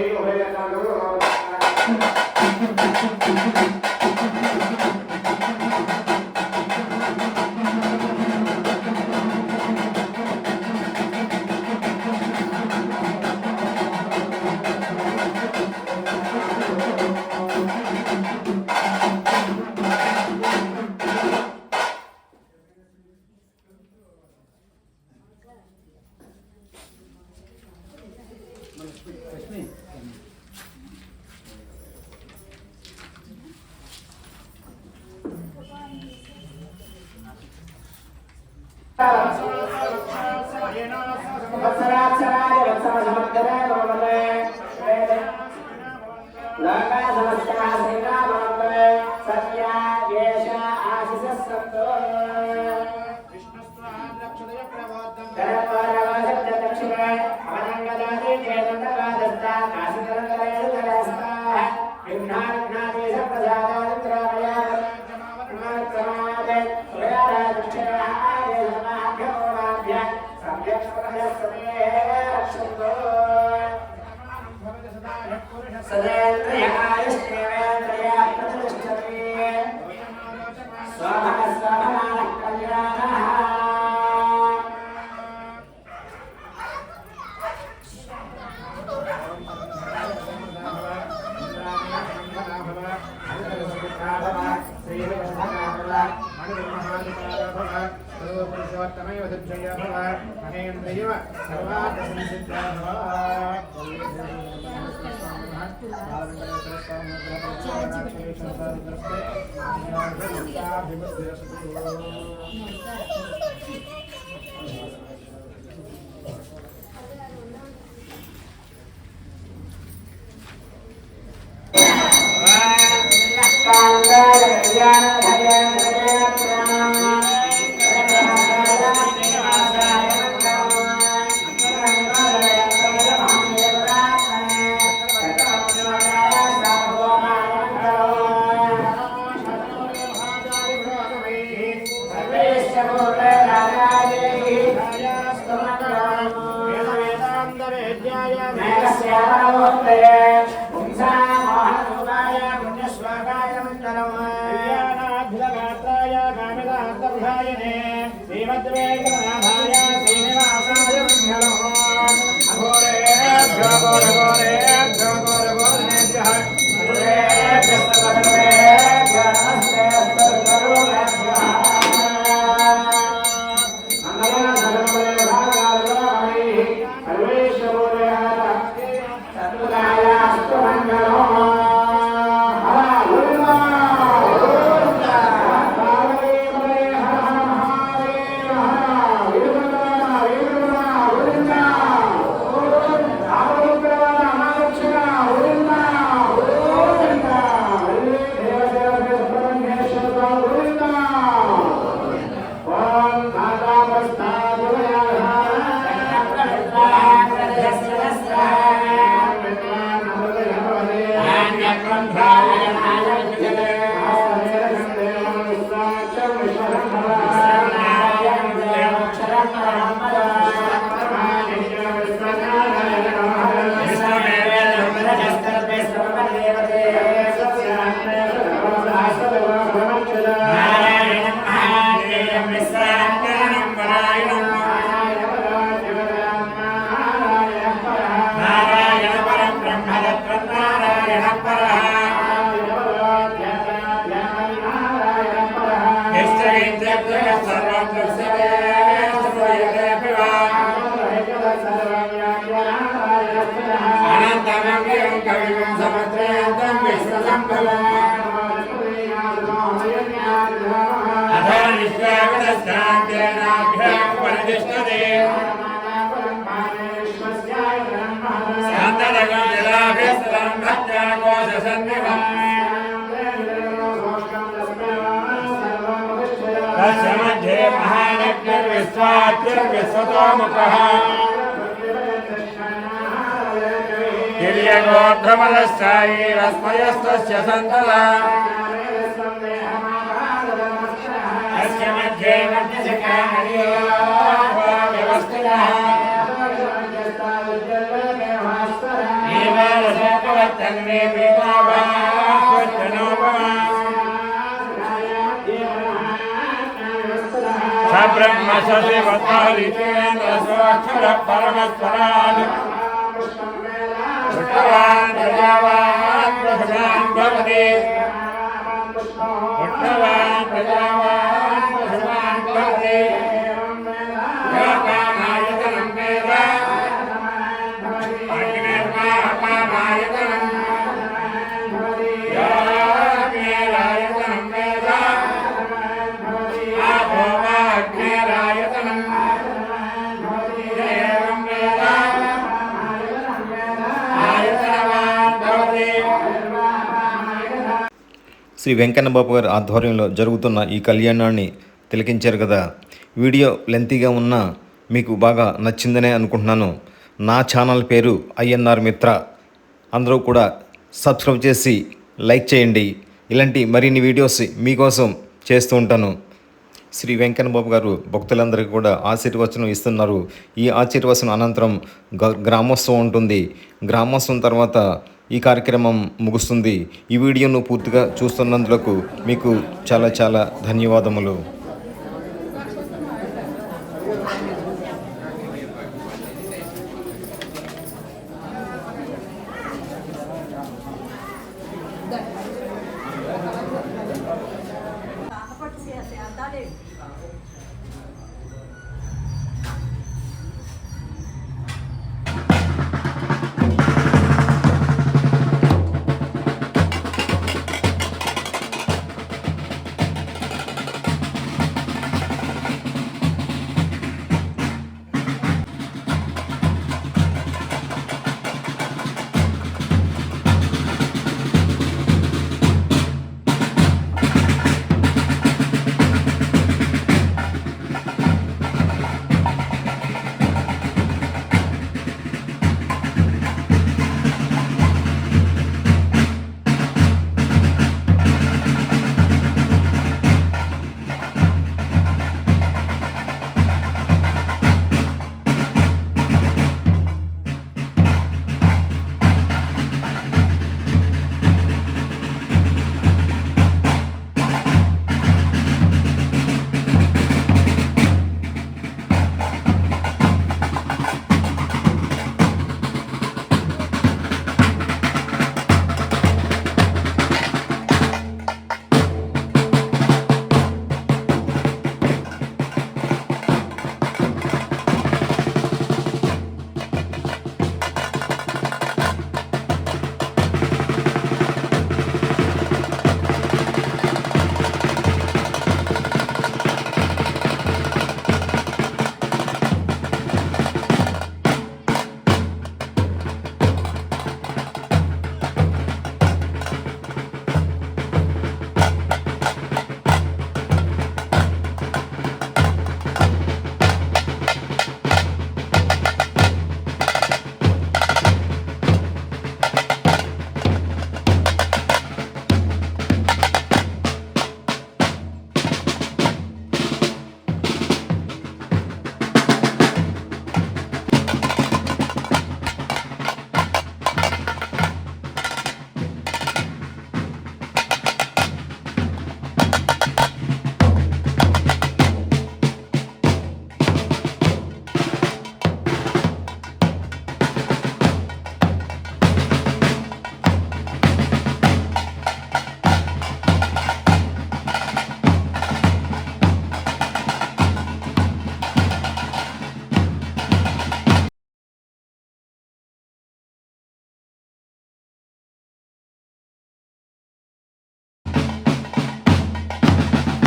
िर्यगोभ्रमदश्चायैरस्मयस्तस्य सन्तला अस्य मध्ये मध्यशकार्यो व्यवस्थितः एवादशोपवत्तन्मे पीतावास्वच्छनोपमा सब्रह्म शशिवतारितेन्द्रस्वाक्षरः परमस्वरान् उत्तवान् प्रजावान् प्रसुरान् भवति उत्तवान् प्रजावान् प्रसुरान् भवति योपामायतनं वेद अग्निर्वापामायतनं योऽग्निरायतनं वेद आपो वा अग्निरायतनं एवं वेद శ్రీ వెంకన్న బాబు గారి ఆధ్వర్యంలో జరుగుతున్న ఈ కళ్యాణాన్ని తిలకించారు కదా. వీడియో లెంతీగా ఉన్నా మీకు బాగా నచ్చిందనే అనుకుంటున్నాను. నా ఛానల్ పేరు ఐఎన్ఆర్ మిత్ర. అందరూ కూడా సబ్స్క్రైబ్ చేసి లైక్ చేయండి. ఇలాంటి మరిన్ని వీడియోస్ మీకోసం చేస్తూ ఉంటాను. శ్రీ వెంకన్న బాబు గారు భక్తులందరికీ కూడా ఆశీర్వచనం ఇస్తున్నారు. ఈ ఆశీర్వచనం అనంతరం గ్రామోత్సవం ఉంటుంది. గ్రామోత్సవం తర్వాత ఈ కార్యక్రమం ముగుస్తుంది. ఈ వీడియోను పూర్తిగా చూస్తున్నందుకు మీకు చాలా చాలా ధన్యవాదములు. Done.